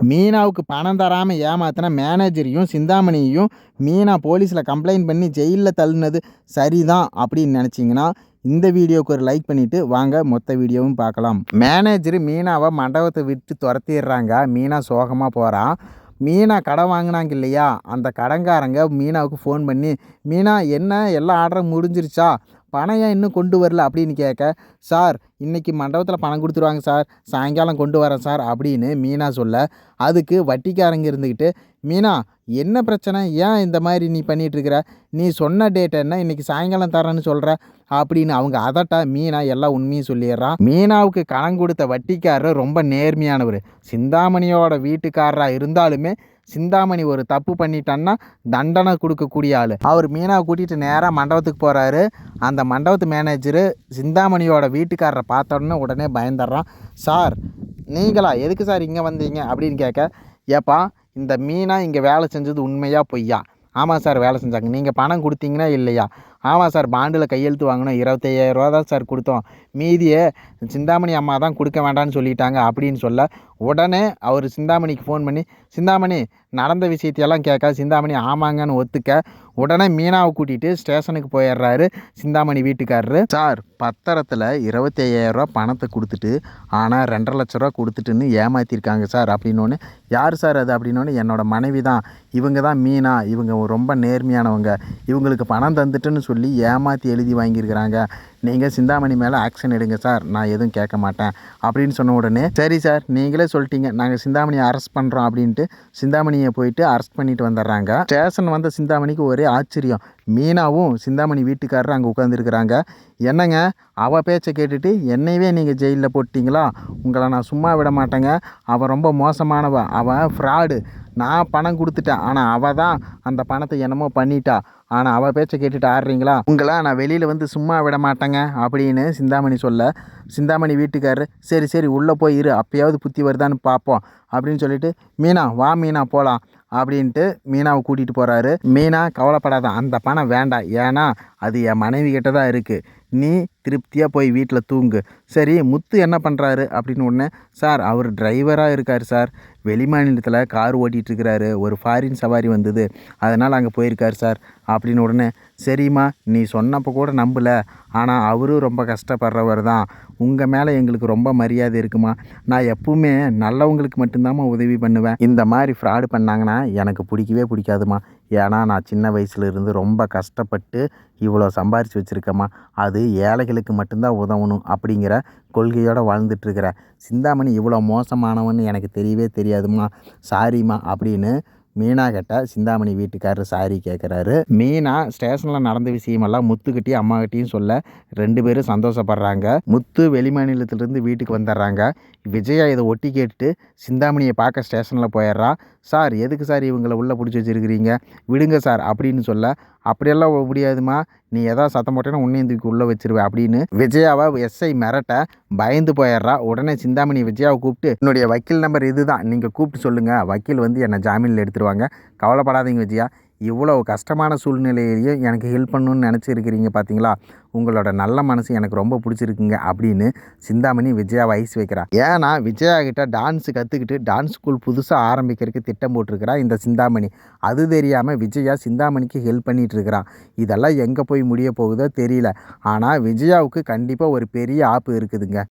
மீனாவுக்கு பணம் தராமல் ஏமாத்தின மேனேஜரையும் சிந்தாமணியையும் மீனா போலீஸில் கம்ப்ளைண்ட் பண்ணி ஜெயிலில் தள்ளினது சரிதான் அப்படின்னு நினச்சிங்கன்னா இந்த வீடியோவுக்கு ஒரு லைக் பண்ணிவிட்டு வாங்க மொத்த வீடியோவும் பார்க்கலாம். மேனேஜர் மீனாவை மண்டபத்தை விட்டு துரத்திடுறாங்க. மீனா சோகமாக போகிறான். மீனா கடன் வாங்கினாங்க இல்லையா, அந்த கடன்காரங்க மீனாவுக்கு ஃபோன் பண்ணி, மீனா என்ன எல்லா ஆர்டரும் முடிஞ்சிருச்சா, பணம் ஏன் இன்னும் கொண்டு வரல அப்படின்னு கேட்க, சார் இன்றைக்கி மண்டபத்தில் பணம் கொடுத்துருவாங்க சார், சாயங்காலம் கொண்டு வரேன் சார் அப்படின்னு மீனா சொல்ல, அதுக்கு வட்டிக்காரங்க இருந்துக்கிட்டு, மீனா என்ன பிரச்சனை, ஏன் இந்த மாதிரி நீ பண்ணிகிட்ருக்கிற, நீ சொன்ன டேட் என்ன, இன்றைக்கி சாயங்காலம் தரேன்னு சொல்கிற அப்படின்னு அவங்க அதட்ட மீனா எல்லாம் உண்மையும் சொல்லிடுறான். மீனாவுக்கு கடன் கொடுத்த வட்டிக்காரர் ரொம்ப நேர்மையானவர். சிந்தாமணியோட வீட்டுக்காரராக இருந்தாலுமே சிந்தாமணி ஒரு தப்பு பண்ணிட்டான்னா தண்டனை கொடுக்கக்கூடிய ஆள். அவர் மீனாவை கூட்டிகிட்டு நேராக மண்டபத்துக்கு போகிறாரு. அந்த மண்டபத்து மேனேஜரு சிந்தாமணியோட வீட்டுக்காரரை பார்த்தோன்னே உடனே பயந்துடுறான். சார் நீங்களா, எதுக்கு சார் இங்கே வந்தீங்க அப்படின்னு கேட்க, ஏப்பா இந்த மீனா இங்கே வேலை செஞ்சது உண்மையா பொய்யா? ஆமாம் சார் வேலை செஞ்சாங்க. நீங்கள் பணம் கொடுத்தீங்கன்னா இல்லையா? ஆமாம் சார் பாண்டில் கையெழுத்து வாங்கினோம், 25,000 தான் சார் கொடுத்தோம், மீதியை சிந்தாமணி அம்மா தான் கொடுக்க வேண்டாம்னு சொல்லிட்டாங்க அப்படின்னு சொல்ல, உடனே அவர் சிந்தாமணிக்கு ஃபோன் பண்ணி, சிந்தாமணி நடந்த விஷயத்தையெல்லாம் கேட்க சிந்தாமணி ஆமாங்கன்னு ஒத்துக்க, உடனே மீனாவை கூட்டிகிட்டு ஸ்டேஷனுக்கு போயிடுறாரு சிந்தாமணி வீட்டுக்காரரு. சார் பத்திரத்தில் 25,000 பணத்தை கொடுத்துட்டு ஆனால் 2.5 லட்ச ரூபா கொடுத்துட்டுன்னு ஏமாற்றிருக்காங்க சார் அப்படின்னோடனே, யார் சார் அது அப்படின்னோடனே, என்னோட மனைவி தான், இவங்க தான் மீனா, இவங்க ரொம்ப நேர்மையானவங்க, இவங்களுக்கு பணம் தந்துட்டுன்னு சொல்லி ஏமாற்றி எழுதி வாங்கியிருக்கிறாங்க, நீங்கள் சிந்தாமணி மேலே ஆக்ஷன் எடுங்க சார், நான் எதுவும் கேட்க மாட்டேன் அப்படின்னு சொன்ன உடனே, சரி சார் நீங்களே சொல்லிட்டீங்க, நாங்கள் சிந்தாமணியை அரெஸ்ட் பண்ணுறோம் அப்படின்ட்டு சிந்தாமணியை போயிட்டு அரெஸ்ட் பண்ணிட்டு வந்துடுறாங்க. ஸ்டேஷன் வந்த சிந்தாமணிக்கு ஒரே ஆச்சரியம். மீனாவும் சிந்தாமணி வீட்டுக்காரரும் அங்கே உட்காந்துருக்குறாங்க. என்னங்க அவள் பேச்சை கேட்டுட்டு என்னையவே நீங்கள் ஜெயிலில் போட்டிங்களா, உங்களை நான் சும்மா விட மாட்டேங்க, அவள் ரொம்ப மோசமானவ, அவள் ஃப்ராடு, நான் பணம் கொடுத்துட்டேன் ஆனால் அவள் தான் அந்த பணத்தை என்னமோ பண்ணிட்டா, ஆனால் அவள் பேச்சை கேட்டுட்டு ஆடுறீங்களா, உங்களை நான் வெளியில் வந்து சும்மா விட மாட்டேங்க அப்படின்னு சிந்தாமணி சொல்ல, சிந்தாமணி வீட்டுக்காரரு சரி சரி உள்ளே போய் இரு, அப்போயாவது புத்தி வருதான்னு பார்ப்போம் அப்படின்னு சொல்லிட்டு, மீனா வா மீனா போகலாம் அப்படின்ட்டு மீனாவை கூட்டிகிட்டு போகிறாரு. மீனா கவலைப்படாத, அந்த பணம் வேண்டாம், ஏன்னா அது என் மனைவி கிட்ட தான் இருக்குது, நீ திருப்தியாக போய் வீட்டில் தூங்கு. சரி முத்து என்ன பண்ணுறாரு அப்படின்னு உடனே, சார் அவர் டிரைவராக இருக்கார் சார், வெளிமாநிலத்தில் கார் ஓட்டிகிட்ருக்கிறாரு, ஒரு ஃபாரின் சவாரி வந்தது அதனால் அங்கே போயிருக்கார் சார் அப்படின்னு உடனே, சரிம்மா நீ சொன்னப்போ கூட நம்பலை, ஆனால் அவரும் ரொம்ப கஷ்டப்படுறவர் தான், உங்கள் மேலே எங்களுக்கு ரொம்ப மரியாதை இருக்குமா, நான் எப்பவுமே நல்லவங்களுக்கு மட்டும்தாம்மா உதவி பண்ணுவேன், இந்த மாதிரி ஃப்ராடு பண்ணாங்கன்னா எனக்கு பிடிக்கவே பிடிக்காதுமா, ஏன்னா நான் சின்ன வயசுலேருந்து ரொம்ப கஷ்டப்பட்டு இவ்வளோ சம்பாரித்து வச்சுருக்கேம்மா, அது ஏழைகளுக்கு மட்டும்தான் உதவணும் அப்படிங்கிற கொள்கையோடு வாழ்ந்துட்டுருக்கிறேன், சிந்தாமணி இவ்வளோ மோசமானவன்னு எனக்கு தெரியவே தெரியாதும்மா, சாரிம்மா அப்படின்னு மீனா கிட்ட சிந்தாமணி வீட்டுக்காரர் சாரி கேட்குறாரு. மீனா ஸ்டேஷனில் நடந்த விஷயமெல்லாம் முத்துக்கிட்டையும் அம்மாக்கிட்டையும் சொல்ல 2 பேரும் சந்தோஷப்படுறாங்க. முத்து வெளிமாநிலத்திலேருந்து வீட்டுக்கு வந்துடுறாங்க. விஜயா இதை ஒட்டி கேட்டுட்டு சிந்தாமணியை பார்க்க ஸ்டேஷனில் போயிடுறா. சார் எதுக்கு சார் இவங்களை உள்ளே பிடிச்சி வச்சுருக்கிறீங்க, விடுங்க சார் அப்படின்னு சொல்ல, அப்படியெல்லாம் முடியாதுமா, நீ எதாவது சத்தம் போட்டேன்னா உன்னையும் தூக்கி உள்ளே வச்சிருவேன் அப்படின்னு விஜயாவை எஸ்ஐ மிரட்ட பயந்து போயிடுறா. உடனே சிந்தாமணி விஜயாவை கூப்பிட்டு, என்னுடைய வக்கீல் நம்பர் இது தான், நீங்கள் கூப்பிட்டு சொல்லுங்கள், வக்கீல் வந்து என்னை ஜாமீனில் எடுத்துருவாங்க, கவலைப்படாதீங்க விஜயா, இவ்வளோ கஷ்டமான சூழ்நிலையிலையும் எனக்கு ஹெல்ப் பண்ணணுன்னு நினச்சிருக்கிறீங்க பார்த்தீங்களா, உங்களோட நல்ல மனசு எனக்கு ரொம்ப பிடிச்சிருக்குங்க அப்படின்னு சிந்தாமணி விஜயாவை ஐஸ் வைக்கிறா. ஏன்னா விஜயா கிட்ட டான்ஸு கற்றுக்கிட்டு டான்ஸ் ஸ்கூல் புதுசாக ஆரம்பிக்கிறதுக்கு திட்டம் போட்டிருக்கிறா இந்த சிந்தாமணி. அது தெரியாமல் விஜயா சிந்தாமணிக்கு ஹெல்ப் பண்ணிகிட்ருக்கிறான். இதெல்லாம் எங்கே போய் முடிய போகுதோ தெரியல, ஆனால் விஜயாவுக்கு கண்டிப்பாக ஒரு பெரிய ஆப்பு இருக்குதுங்க.